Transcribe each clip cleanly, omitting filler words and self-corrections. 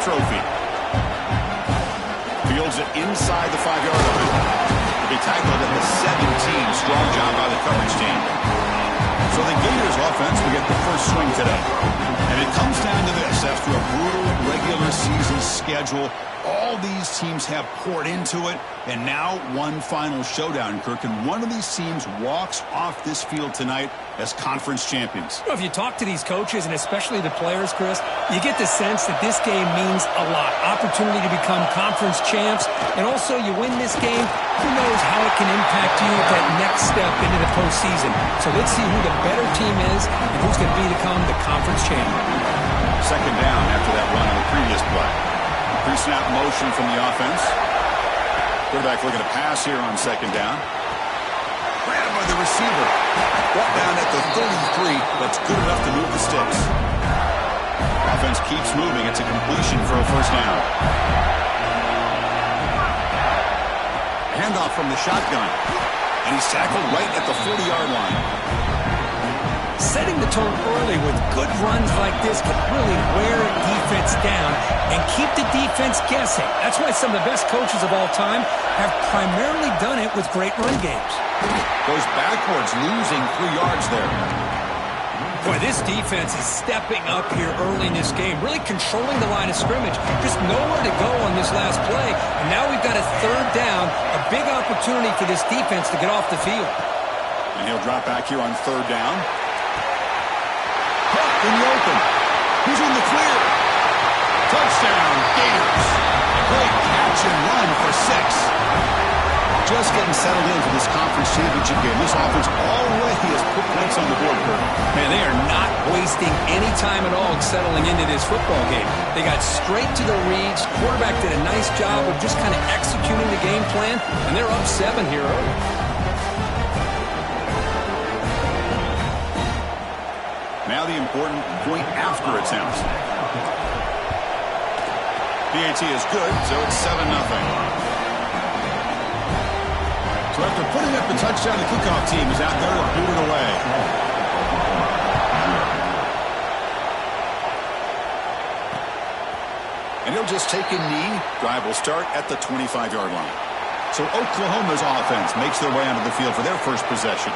trophy. Fields it inside the 5-yard line. He'll be tackled at the 17. Strong job by the coverage team. So the Gators offense will get the first swing today. And it comes down to this. After a brutal regular season schedule, all these teams have poured into it, and now one final showdown, Kirk. And one of these teams walks off this field tonight as conference champions. Well, if you talk to these coaches, and especially the players, Chris, you get the sense that this game means a lot. Opportunity to become conference champs, and also you win this game, who knows how it can impact you at that next step into the postseason. So let's see who the better team is and who's going to become the conference champion. Second down after that run on the previous play. Pre-snap motion from the offense. Quarterback looking to pass here on second down. Grabbed by the receiver. Brought down at the 33. That's good enough to move the sticks. Offense keeps moving. It's a completion for a first down. Handoff from the shotgun. And he's tackled right at the 40-yard line. Setting the tone early with good runs like this can really wear a defense down and keep the defense guessing. That's why some of the best coaches of all time have primarily done it with great run games. Goes backwards, losing 3 yards there. Boy, this defense is stepping up here early in this game, really controlling the line of scrimmage. Just nowhere to go on this last play. And now we've got a third down, a big opportunity for this defense to get off the field. And he'll drop back here on third down. In the open. Who's in the clear? Touchdown, Gators. A great catch and run for 6. Just getting settled into this conference championship game. This offense already has put points on the board, Kurt. Man, they are not wasting any time at all settling into this football game. They got straight to the reads. Quarterback did a nice job of just kind of executing the game plan, and they're up 7 here early. Now the important point after attempt. PAT is good, so it's 7-0. So after putting up the touchdown, the kickoff team is out there to boot it away. And he'll just take a knee. Drive will start at the 25-yard line. So Oklahoma's offense makes their way onto the field for their first possession.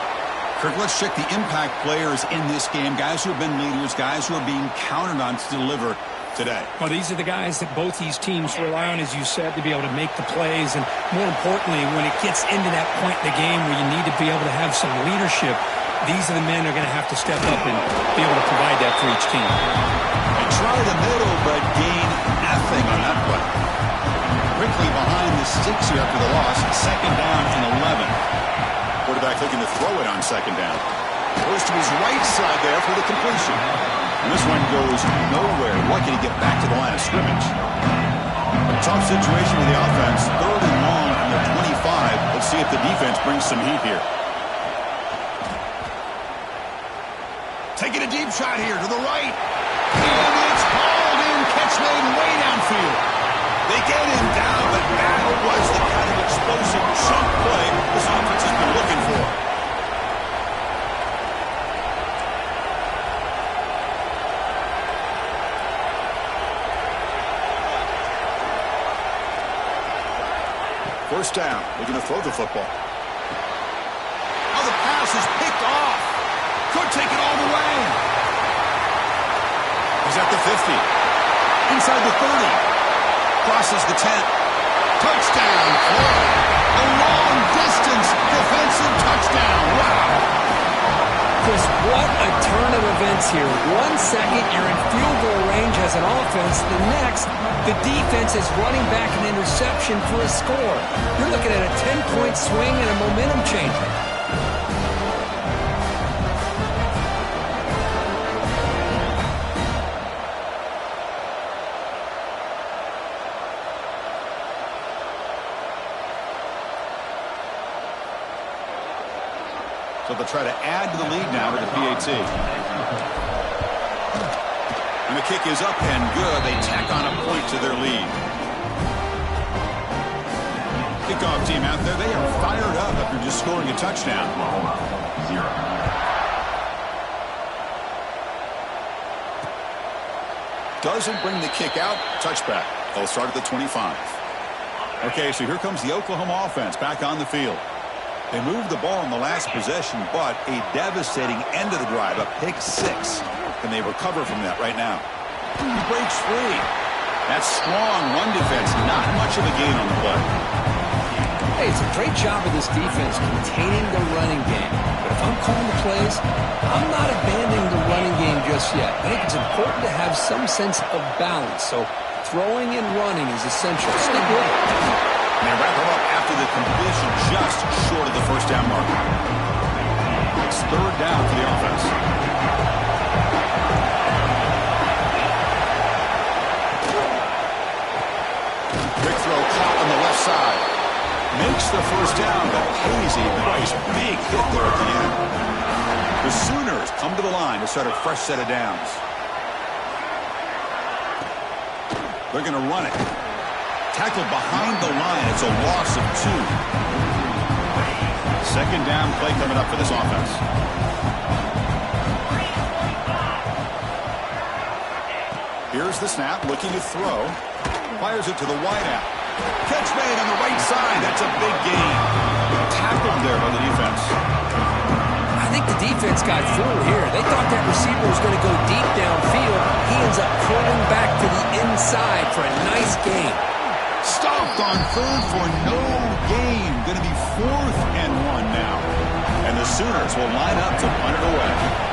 Kirk, let's check the impact players in this game, guys who have been leaders, guys who are being counted on to deliver today. Well, these are the guys that both these teams rely on, as you said, to be able to make the plays. And more importantly, when it gets into that point in the game where you need to be able to have some leadership, these are the men who are going to have to step up and be able to provide that for each team. They try the middle, but gain nothing on that play. Quickly behind the sticks here after the loss. Second down and 11. Quarterback looking to throw it on second down. Goes to his right side there for the completion. And this one goes nowhere. Lucky to get back to the line of scrimmage. A tough situation with the offense. Third and long from the 25. Let's see if the defense brings some heat here. Taking a deep shot here to the right. And it's hauled in. Catch made way downfield. They get him down, but that was the kind of explosive chunk play this offense has been looking for. First down, looking to throw the football. Oh, the pass is picked off. Could take it all the way. He's at the 50. Inside the 30. Crosses the 10. Touchdown, Florida. A long-distance defensive touchdown. Wow. Chris, what a turn of events here. 1 second, you're in field goal range as an offense. The next, the defense is running back an interception for a score. You're looking at a 10-point swing and a momentum changer. So they'll try to add to the lead now with the PAT. And the kick is up and good. They tack on a point to their lead. Kickoff team out there, they are fired up after just scoring a touchdown. doesn't bring the kick out. Touchback. They'll start at the 25. Okay, so here comes the Oklahoma offense back on the field. They moved the ball in the last possession, but a devastating end of the drive, a pick 6. Can they recover from that right now? He breaks free. That's strong run defense. Not much of a gain on the play. Hey, it's a great job of this defense containing the running game. But if I'm calling the plays, I'm not abandoning the running game just yet. I think it's important to have some sense of balance. So throwing and running is essential. Stick with it. And they wrap him up after the completion just short of the first down mark. It's third down for the offense. Quick throw caught on the left side. Makes the first down, but pays a price. Big hit there at the end. The Sooners come to the line to start a fresh set of downs. They're going to run it. Tackled behind the line. It's a loss of 2. Second down play coming up for this offense. Here's the snap, looking to throw. Fires it to the wideout. Catch made on the right side. That's a big gain. Tackled there by the defense. I think the defense got fooled here. They thought that receiver was going to go deep downfield. He ends up curling back to the inside for a nice gain. Stopped on third for no gain. Going to be 4th and 1 now. And the Sooners will line up to punt it away.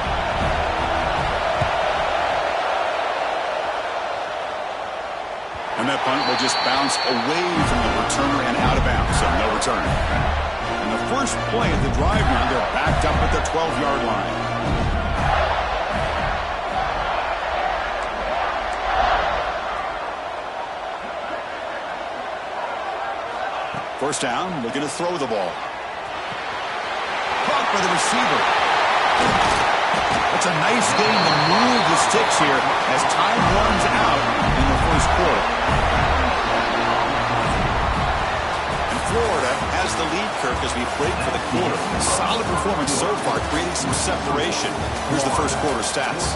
And that punt will just bounce away from the returner and out of bounds, so no return. And the first play of the drive now, they're backed up at the 12-yard line. First down, looking to throw the ball. Caught by the receiver. That's a nice game to move the sticks here as time runs out in the first quarter. And Florida has the lead, Kirk, as we break for the quarter. Solid performance so far, creating some separation. Here's the first quarter stats.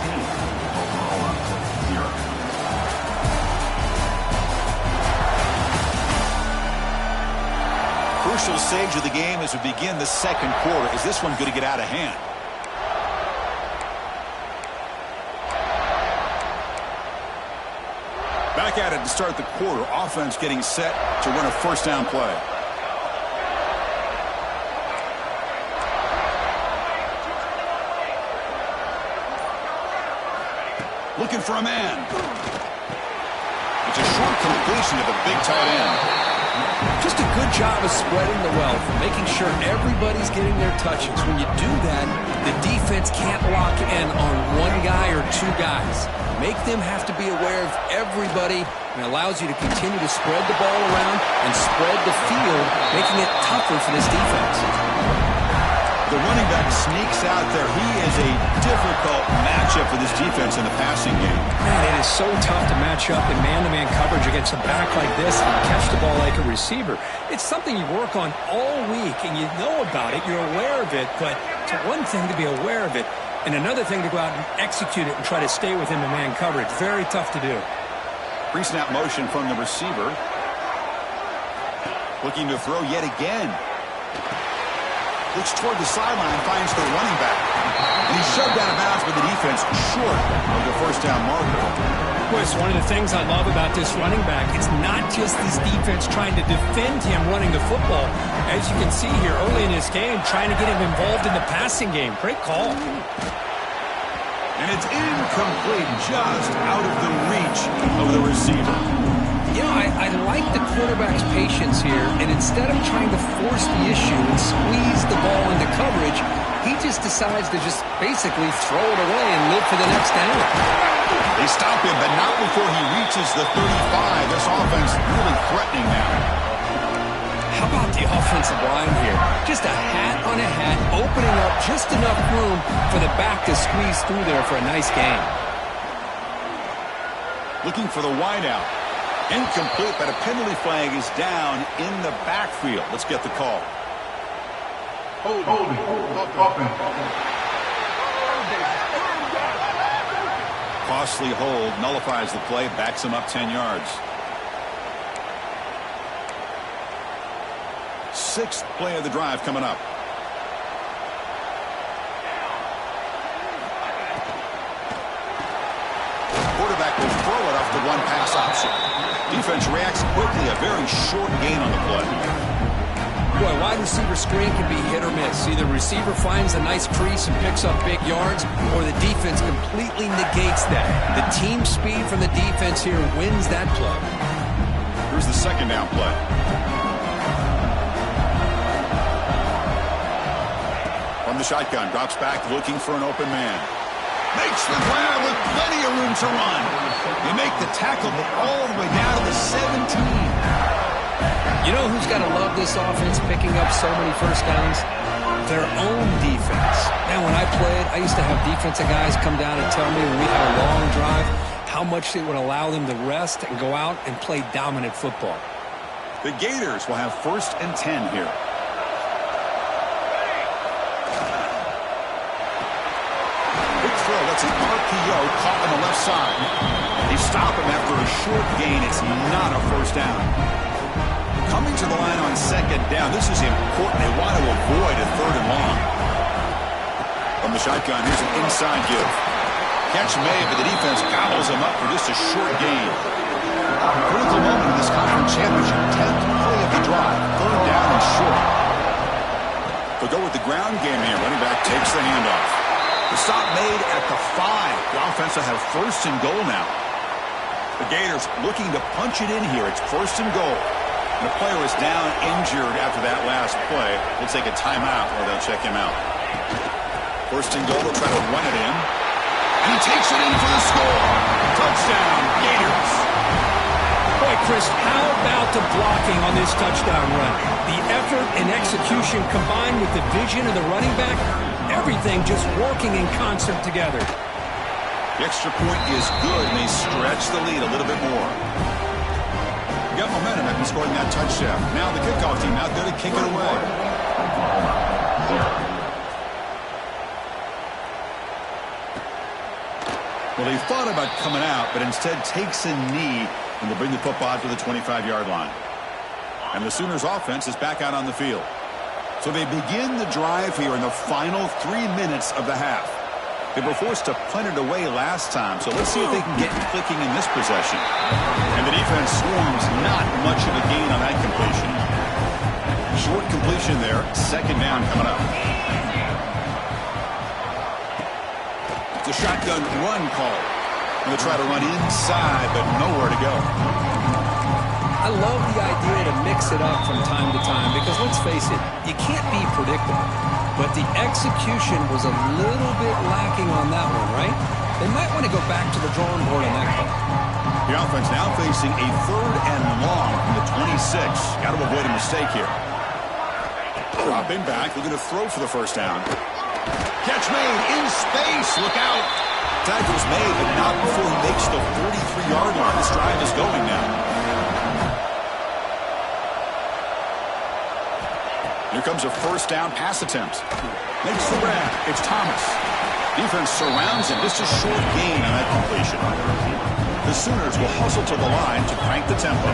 Crucial stage of the game as we begin the second quarter. Is this one going to get out of hand? Back at it to start the quarter. Offense getting set to run a first down play. Looking for a man. It's a short completion of a big tight end. Just a good job of spreading the wealth, making sure everybody's getting their touches. When you do that, the defense can't lock in on one guy or 2 guys. Make them have to be aware of everybody, and allows you to continue to spread the ball around and spread the field, making it tougher for this defense. The running back sneaks out there. He is a difficult matchup for this defense in the passing game. Man, it is so tough to match up in man-to-man coverage against a back like this and catch the ball like a receiver. It's something you work on all week, and you know about it. You're aware of it, but it's one thing to be aware of it, and another thing to go out and execute it and try to stay within the man coverage. Very tough to do. Pre-snap motion from the receiver. Looking to throw yet again. Looks toward the sideline, finds the running back. And he's shoved out of bounds by the defense short of the first down marker. Boy, it's one of the things I love about this running back. It's not just this defense trying to defend him running the football. As you can see here early in this game, trying to get him involved in the passing game. Great call. And it's incomplete, just out of the reach of the receiver. You know, I like the quarterback's patience here, and instead of trying to force the issue and squeeze the ball into coverage, he just decides to just basically throw it away and live for the next down. They stop him, but not before he reaches the 35. This offense really threatening now. How about the offensive line here? Just a hat on a hat, opening up just enough room for the back to squeeze through there for a nice gain. Looking for the wideout. Incomplete, but a penalty flag is down in the backfield. Let's get the call. costly hold nullifies the play, backs him up 10 yards. Sixth play of the drive coming up. Quarterback will throw it off the one pass option. Defense reacts quickly. A very short gain on the play. Boy, wide receiver screen can be hit or miss. Either receiver finds a nice crease and picks up big yards, or the defense completely negates that. The team speed from the defense here wins that play. Here's the second down play. From the shotgun, drops back looking for an open man. Makes the grab with plenty of room to run. They make the tackle all the way down to the 17. You know who's got to love this offense picking up so many first downs? Their own defense. Man, when I played, I used to have defensive guys come down and tell me when we had a long drive how much it would allow them to rest and go out and play dominant football. The Gators will have 1st and 10 here. Throw. That's an RPO caught on the left side. They stop him after a short gain. It's not a first down. Coming to the line on second down. This is important. They want to avoid a 3rd and long. From the shotgun, here's an inside give. Catch made, but the defense gobbles him up for just a short gain. Critical moment in this conference championship. 10th play of the drive. 3rd down and short. They'll go with the ground game here. Running back takes the handoff. The stop made at the 5. The offense will have 1st and goal now. The Gators looking to punch it in here. It's 1st and goal. And the player is down injured after that last play. They'll take a timeout or they'll check him out. 1st and goal. They'll try to run it in. And he takes it in for the score. Touchdown, Gators. Boy, Chris, how about the blocking on this touchdown run? The effort and execution combined with the vision of the running back. Everything just working in concert together. The extra point is good, and they stretch the lead a little bit more. We got momentum after scoring that touchdown. Now the kickoff team out there to kick it away. Well, they thought about coming out, but instead takes a knee, and they'll bring the football to the 25-yard line. And the Sooners offense is back out on the field. So they begin the drive here in the final 3 minutes of the half. They were forced to punt it away last time, so let's see if they can get clicking in this possession. And the defense swarms, not much of a gain on that completion. Short completion there, 2nd down coming up. It's a shotgun run call. And they try to run inside, but nowhere to go. I love the idea to mix it up from time to time because, let's face it, you can't be predictable. But the execution was a little bit lacking on that one, right? They might want to go back to the drawing board on that call. The offense now facing a 3rd and long from the 26. Got to avoid a mistake here. Dropping back, looking to throw for the 1st down. Catch made in space. Look out. Tackle's made, but not before he makes the 43-yard line. This drive is going now. Here comes a 1st down pass attempt. Makes the grab. It's Thomas. Defense surrounds him. Just a short gain on that completion. The Sooners will hustle to the line to crank the tempo.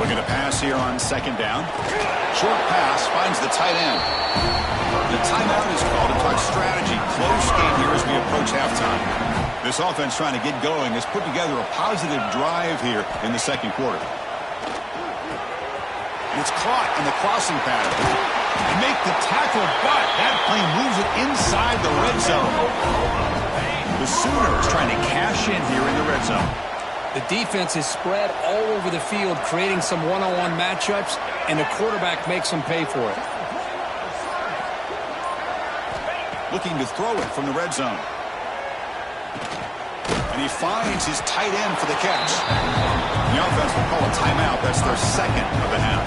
Looking to pass here on 2nd down. Short pass finds the tight end. The timeout is called to talk strategy. Close game here as we approach halftime. This offense trying to get going has put together a positive drive here in the 2nd quarter. It's caught on the crossing pattern. They make the tackle, but that plane moves it inside the red zone. The Sooners trying to cash in here in the red zone. The defense is spread all over the field, creating some one-on-one matchups, and the quarterback makes them pay for it. Looking to throw it from the red zone. And he finds his tight end for the catch. The offense will call a timeout. That's their 2nd of the half.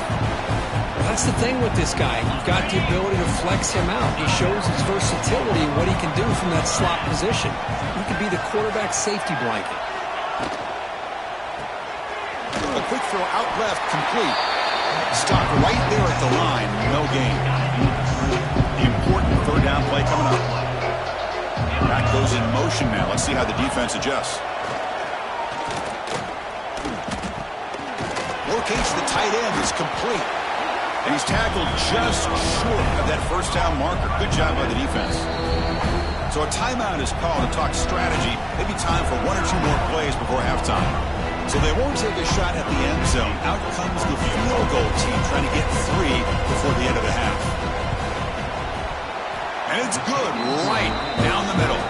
That's the thing with this guy. You've got the ability to flex him out. He shows his versatility and what he can do from that slot position. He could be the quarterback's safety blanket. A quick throw out left, complete. Stopped right there at the line. No gain. The important 3rd down play coming up. Back goes in motion now. Let's see how the defense adjusts. Locates the tight end. Is complete. And he's tackled just short of that first down marker. Good job by the defense. So a timeout is called to talk strategy. Maybe time for one or two more plays before halftime. So they won't take a shot at the end zone. Out comes the field goal team trying to get 3 before the end of the half. And it's good right down the middle.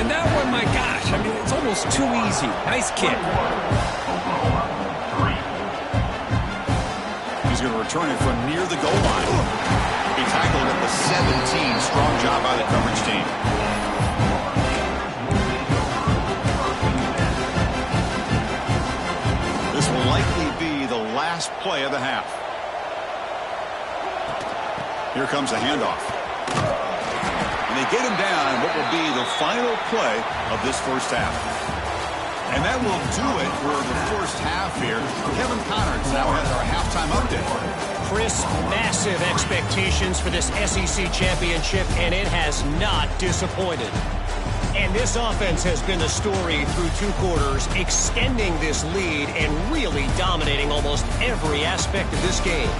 And that one, my gosh, I mean, it's almost too easy. Nice kick. He's going to return it from near the goal line. He tackled at the 17. Strong job by the coverage team. This will likely be the last play of the half. Here comes a handoff. And they get him down in what will be the final play of this first half. And that will do it for the first half here. Kevin Connerts now has our halftime update. Chris, massive expectations for this SEC championship, and it has not disappointed. And this offense has been the story through 2 quarters, extending this lead and really dominating almost every aspect of this game.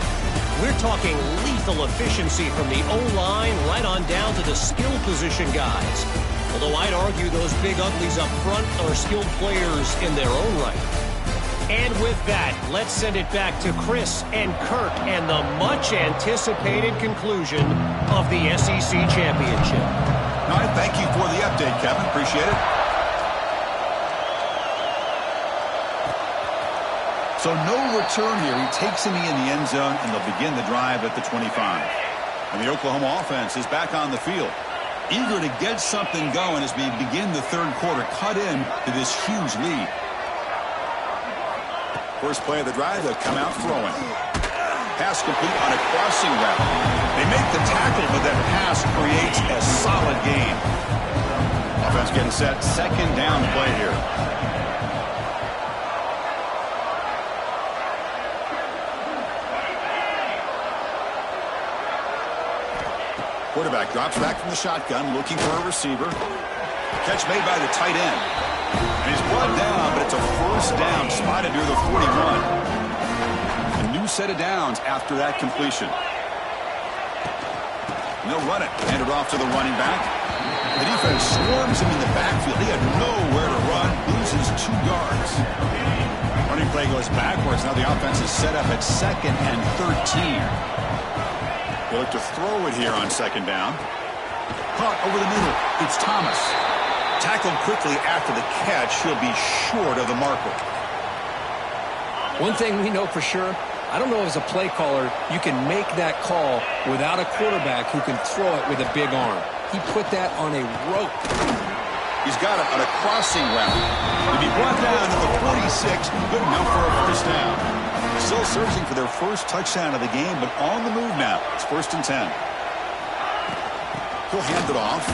We're talking lethal efficiency from the O-line right on down to the skill position guys. Although I'd argue those big uglies up front are skilled players in their own right. And with that, let's send it back to Chris and Kirk and the much-anticipated conclusion of the SEC championship. All right, thank you for the update, Kevin. Appreciate it. So no return here. He takes him in the end zone, and they'll begin the drive at the 25. And the Oklahoma offense is back on the field, eager to get something going as we begin the third quarter, cut in to this huge lead. First play of the drive, they'll come out throwing. Pass complete on a crossing route. They make the tackle, but that pass creates a solid gain. Offense getting set, second down play here. Quarterback drops back from the shotgun, looking for a receiver. Catch made by the tight end. And he's brought down, but it's a first down spotted near the 41. A new set of downs after that completion. And they'll run it. Hand it off to the running back. The defense swarms him in the backfield. He had nowhere to run. Loses 2 yards. Running play goes backwards. Now the offense is set up at 2nd and 13. They look to throw it here on second down. Caught over the middle. It's Thomas. Tackled quickly after the catch. He'll be short of the marker. One thing we know for sure, I don't know as a play caller, you can make that call without a quarterback who can throw it with a big arm. He put that on a rope. He's got it on a crossing route. To be brought down to the 46, good enough for a first down. Still searching for their first touchdown of the game, but on the move now. It's 1st and 10. He'll hand it off.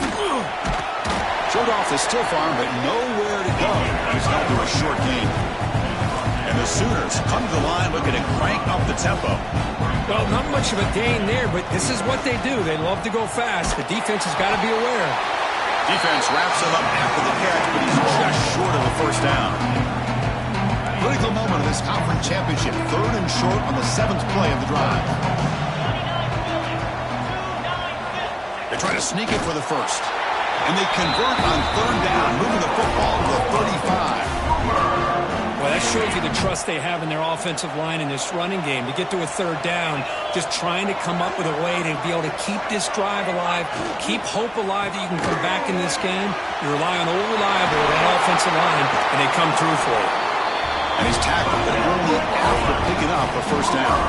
Showed off the stiff arm, but nowhere to go. He's held to a short gain. And the Sooners come to the line looking to crank up the tempo. Well, not much of a gain there, but this is what they do. They love to go fast. The defense has got to be aware. Defense wraps him up after the catch, but he's just short of the first down. Critical moment of this conference championship. 3rd and short on the 7th play of the drive. They try to sneak it for the first. And they convert on 3rd down, moving the football to the 35. Well, that shows you the trust they have in their offensive line in this running game. To get to a 3rd down, just trying to come up with a way to be able to keep this drive alive, keep hope alive that you can come back in this game. You rely on old reliable, that offensive line, and they come through for you. And he's tackled, but only after picking up a first down.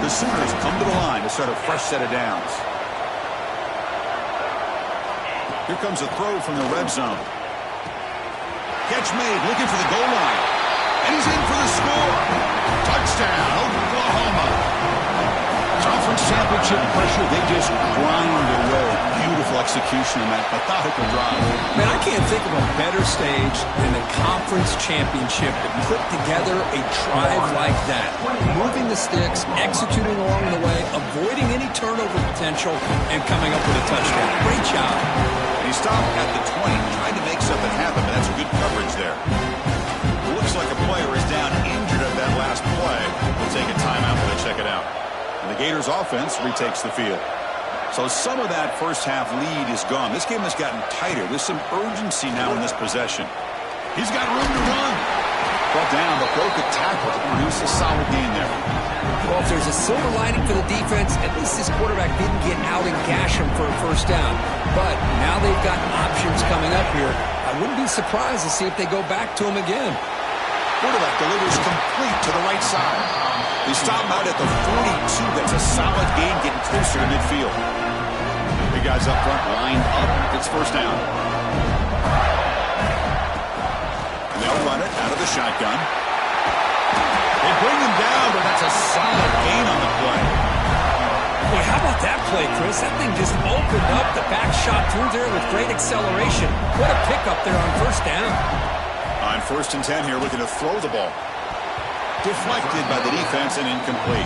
The Sooners come to the line to start a fresh set of downs. Here comes a throw from the red zone. Catch made, looking for the goal line. And he's in for the score. Touchdown, Oklahoma. Conference championship pressure, they just grind away. Beautiful execution on that methodical drive. Man, I can't think of a better stage than the conference championship to put together a drive like that. Moving the sticks, executing along the way, avoiding any turnover potential, and coming up with a touchdown. Great job. And he stopped at the 20, trying to make something happen, but that's good coverage there. Looks like a player is down injured at that last play. We'll take a timeout to check it out. And the Gators offense retakes the field. So some of that first half lead is gone. This game has gotten tighter. There's some urgency now in this possession. He's got room to run. Brought down, but broke a tackle to produce a solid gain there. Well, if there's a silver lining for the defense, at least this quarterback didn't get out and gash him for a first down. But now they've got options coming up here. I wouldn't be surprised to see if they go back to him again. Quarterback delivers complete to the right side. He stopped out at the 42. That's a solid gain, getting closer to midfield. Big guys up front, lined up. It's first down. And they'll run it out of the shotgun. They bring him down, but that's a solid gain on the play. Boy, how about that play, Chris? That thing just opened up. The back shot through there with great acceleration. What a pickup there on first down. On 1st and 10 here, looking to throw the ball. Deflected by the defense and incomplete.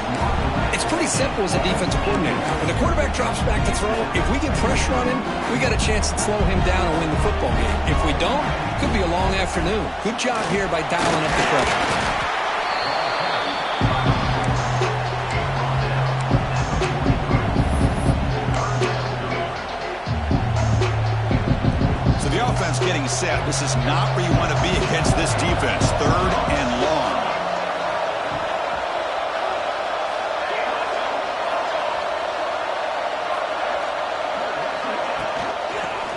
It's pretty simple as a defensive coordinator. When the quarterback drops back to throw, if we get pressure on him, we got a chance to slow him down and win the football game. If we don't, it could be a long afternoon. Good job here by dialing up the pressure. So the offense getting set. This is not where you want to be against this defense. 3rd and long.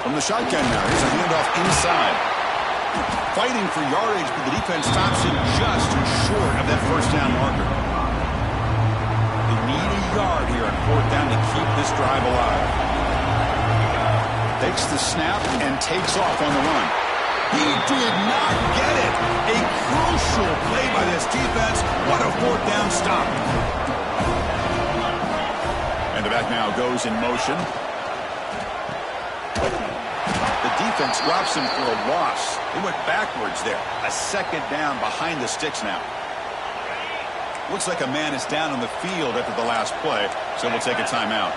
From the shotgun now, here's a handoff inside. Fighting for yardage, but the defense stops him just short of that first down marker. They need a yard here on 4th down to keep this drive alive. Takes the snap and takes off on the run. He did not get it. A crucial play by this defense. What a 4th down stop. And the back now goes in motion. Defense drops him for a loss. He went backwards there. A 2nd down behind the sticks now. Looks like a man is down on the field after the last play, so we'll take a timeout.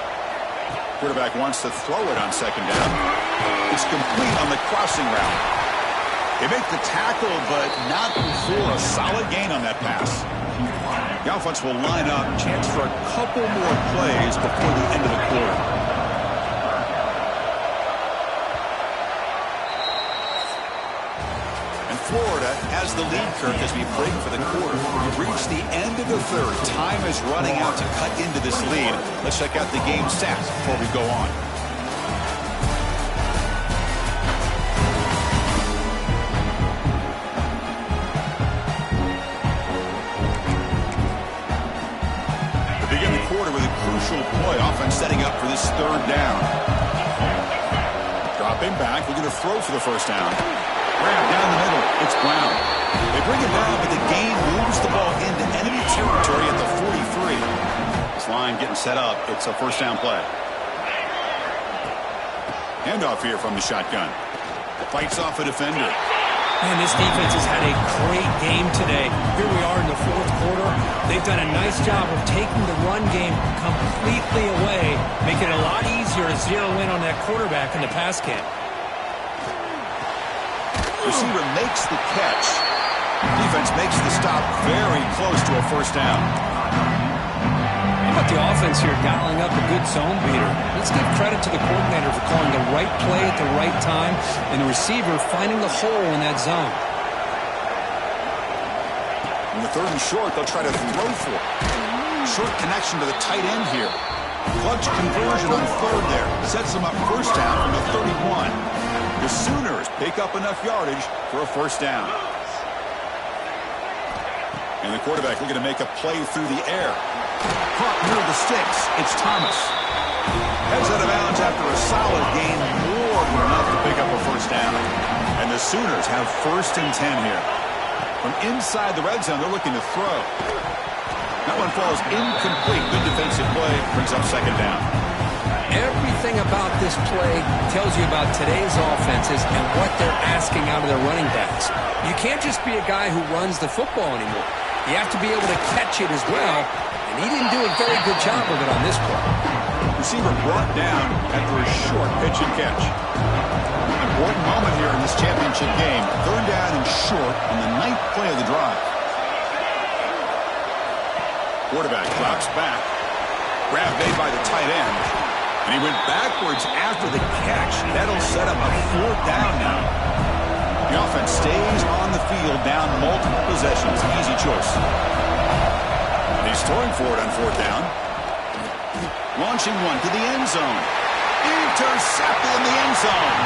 Quarterback wants to throw it on 2nd down. It's complete on the crossing route. They make the tackle, but not before a solid gain on that pass. The offense will line up. Chance for a couple more plays before the end of the quarter. Florida has the lead, Kirk, as we break for the quarter. We've reached the end of the 3rd. Time is running out to cut into this lead. Let's check out the game stats before we go on. We begin the quarter with a crucial play. Offense setting up for this 3rd down. Dropping back. We're going to throw for the first down. Grab down the middle. It's Brown. They bring it down, but the gain moves the ball into enemy territory at the 43. This line getting set up. It's a first down play. Handoff here from the shotgun. Fights off a defender. Man, this defense has had a great game today. Here we are in the 4th quarter. They've done a nice job of taking the run game completely away, making it a lot easier to zero in on that quarterback in the pass game. Receiver makes the catch. Defense makes the stop very close to a first down. How about the offense here dialing up a good zone beater? Let's give credit to the coordinator for calling the right play at the right time and the receiver finding the hole in that zone. In the 3rd and short, they'll try to throw for it. Short connection to the tight end here. Clutch conversion on 3rd there. Sets them up first down from the 31. The Sooners pick up enough yardage for a first down. And the quarterback looking to make a play through the air. Caught near the sticks. It's Thomas. Heads out of bounds after a solid gain. More than enough to pick up a first down. And the Sooners have 1st and 10 here. From inside the red zone, they're looking to throw. That one falls incomplete. Good defensive play. Brings up second down. Everything about this play tells you about today's offenses and what they're asking out of their running backs. You can't just be a guy who runs the football anymore. You have to be able to catch it as well, and he didn't do a very good job of it on this play. Receiver brought down after a short pitch and catch. Important moment here in this championship game. Third down and short on the 9th play of the drive. Quarterback drops back. Grab made by the tight end. And he went backwards after the catch. That'll set up a 4th down now. The offense stays on the field down multiple possessions. Easy choice. And he's throwing for it on 4th down. Launching one to the end zone. Intercepted in the end zone.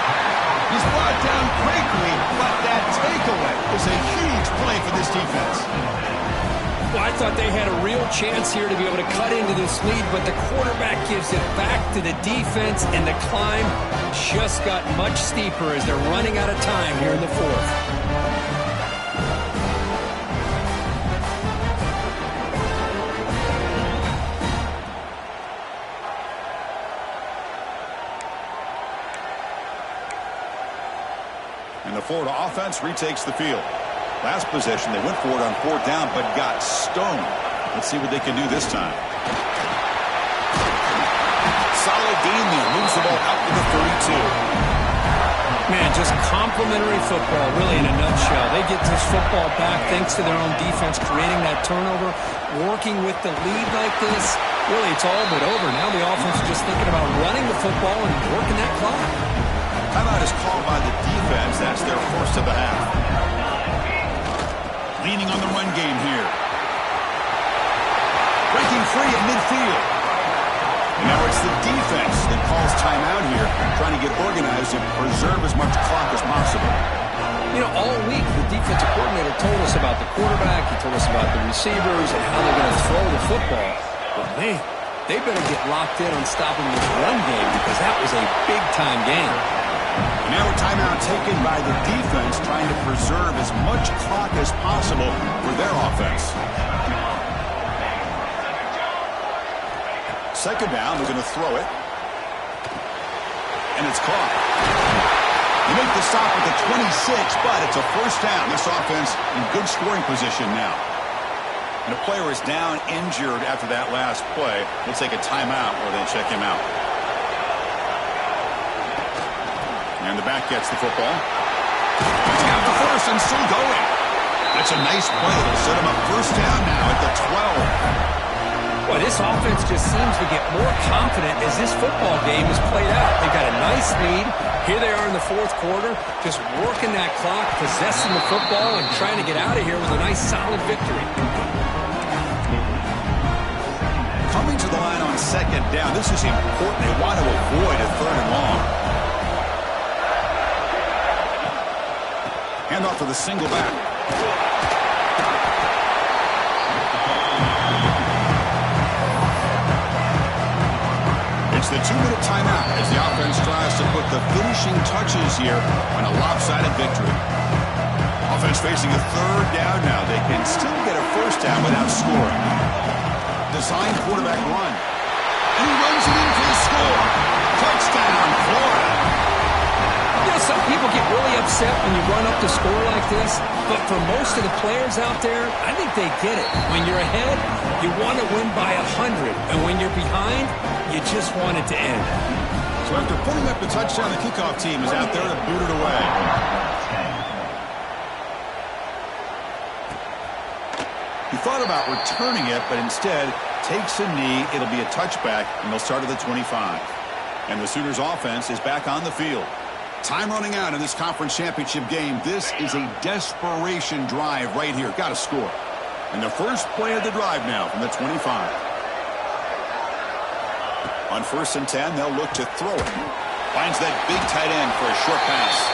He's brought down quickly, but that takeaway is a huge play for this defense. Well, I thought they had a real chance here to be able to cut into this lead, but the quarterback gives it back to the defense, and the climb just got much steeper as they're running out of time here in the 4th. And the Florida offense retakes the field. Last possession, they went for it on 4th down, but got stoned. Let's see what they can do this time. Solid gain there. Moves the ball out to the 32. Man, just complimentary football, really, in a nutshell. They get this football back thanks to their own defense, creating that turnover, working with the lead like this. Really, it's all but over. Now the offense is just thinking about running the football and working that clock. Timeout is called by the defense. That's their first of the half. Leaning on the run game here. Breaking free at midfield. And now it's the defense that calls timeout here, trying to get organized and preserve as much clock as possible. You know, all week the defensive coordinator told us about the quarterback. He told us about the receivers and how they're going to throw the football. But, man, they better get locked in on stopping this run game because that was a big-time game. And now a timeout taken by the defense, trying to preserve as much clock as possible for their offense. Second down, they're going to throw it. And it's caught. They make the stop at the 26, but it's a first down. This offense in good scoring position now. And a player is down injured after that last play. They'll take a timeout or they'll check him out. And the back gets the football. He's got the first and still going. That's a nice play. It'll set him up first down now at the 12. Well, this offense just seems to get more confident as this football game is played out. They've got a nice lead. Here they are in the 4th quarter, just working that clock, possessing the football, and trying to get out of here with a nice, solid victory. Coming to the line on second down. This is important. They want to avoid a 3rd and long. Handoff to the single back. It's the 2-minute timeout as the offense tries to put the finishing touches here on a lopsided victory. Offense facing a 3rd down now. They can still get a first down without scoring. Design quarterback run. And he runs it in for the score. Touchdown, Florida. You know, some people get really upset when you run up the score like this, but for most of the players out there, I think they get it. When you're ahead, you want to win by 100, and when you're behind, you just want it to end. So after putting up the touchdown, the kickoff team is out there to boot it away. He thought about returning it, but instead takes a knee. It'll be a touchback, and they'll start at the 25. And the Sooners offense is back on the field. Time running out in this conference championship game. This is a desperation drive right here. Got to score. And the first play of the drive now from the 25. On 1st and 10, they'll look to throw it. Finds that big tight end for a short pass.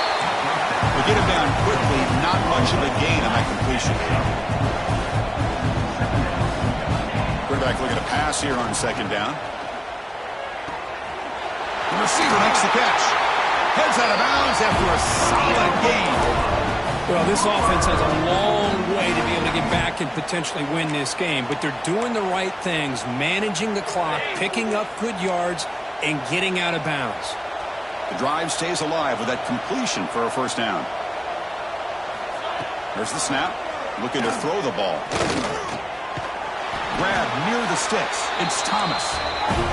They get him down quickly. Not much of a gain on that completion. Quarterback looking to pass here on second down. The receiver makes the catch. Heads out of bounds after a solid gain. Well, this offense has a long way to be able to get back and potentially win this game, but they're doing the right things, managing the clock, picking up good yards, and getting out of bounds. The drive stays alive with that completion for a first down. There's the snap. Looking to throw the ball. Grab near the sticks. It's Thomas.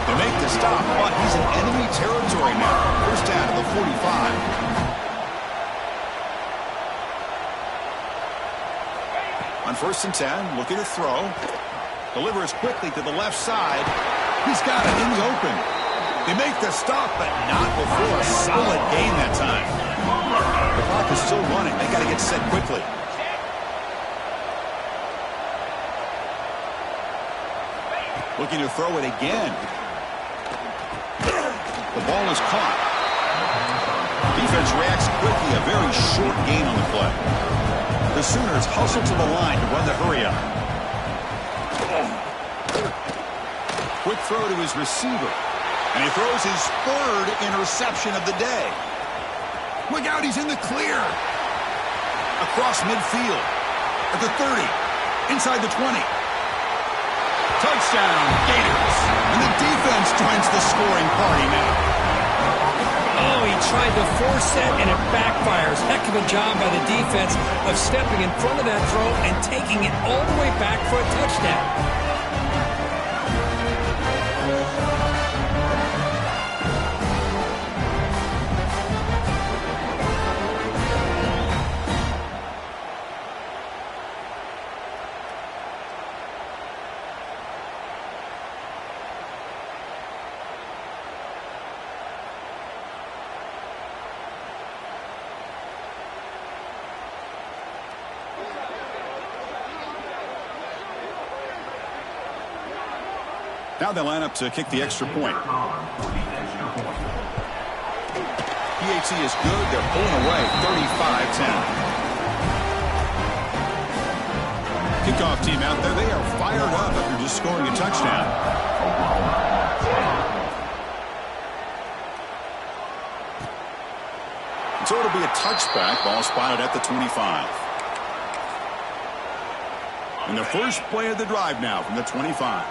They make the stop, but he's in enemy territory now. First down to the 45. On 1st and 10, looking to throw. Delivers quickly to the left side. He's got it in the open. They make the stop, but not before a solid gain that time. The clock is still running. They got to get set quickly. Looking to throw it again. The ball is caught. Defense reacts quickly. A very short gain on the play. The Sooners hustle to the line to run the hurry-up. Quick throw to his receiver. And he throws his 3rd interception of the day. Look out, he's in the clear. Across midfield. At the 30. Inside the 20. Touchdown, Gators. And the defense joins the scoring party now. Oh, he tried to force that, and it backfires. Heck of a job by the defense of stepping in front of that throw and taking it all the way back for a touchdown. Now they line up to kick the extra point. PAT is good. They're pulling away 35-10. Kickoff team out there. They are fired up after just scoring a touchdown. So it'll be a touchback. Ball spotted at the 25. And the first play of the drive now from the 25.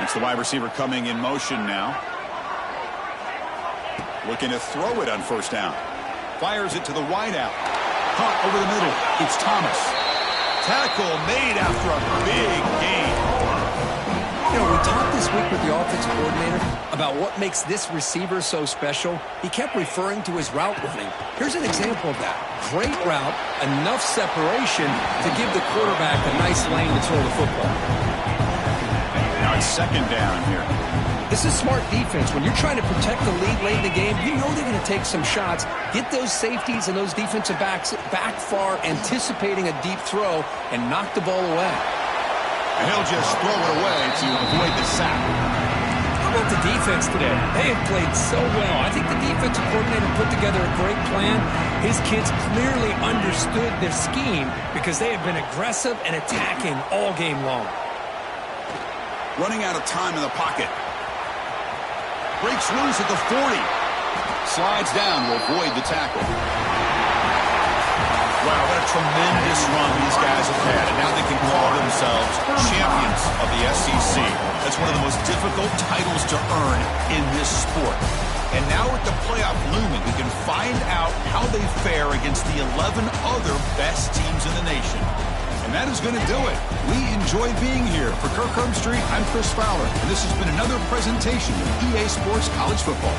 It's the wide receiver coming in motion now. Looking to throw it on 1st down. Fires it to the wideout. Caught over the middle. It's Thomas. Tackle made after a big gain. You know, we talked this week with the offensive coordinator about what makes this receiver so special. He kept referring to his route running. Here's an example of that. Great route, enough separation to give the quarterback a nice lane to throw the football. Now it's 2nd down here. This is smart defense. When you're trying to protect the lead late in the game, you know they're going to take some shots, get those safeties and those defensive backs back far, anticipating a deep throw, and knock the ball away. And he'll just throw it away to avoid the sack. How about the defense today? They have played so well. I think the defensive coordinator put together a great plan. His kids clearly understood their scheme because they have been aggressive and attacking all game long. Running out of time in the pocket. Breaks loose at the 40. Slides down to avoid the tackle. Wow, what a tremendous run these guys have had. And now they can call themselves champions of the SEC. That's one of the most difficult titles to earn in this sport. And now with the playoff looming, we can find out how they fare against the 11 other best teams in the nation. And that is going to do it. We enjoy being here. For Kirk Herbstreit, I'm Chris Fowler, and this has been another presentation of EA Sports College Football.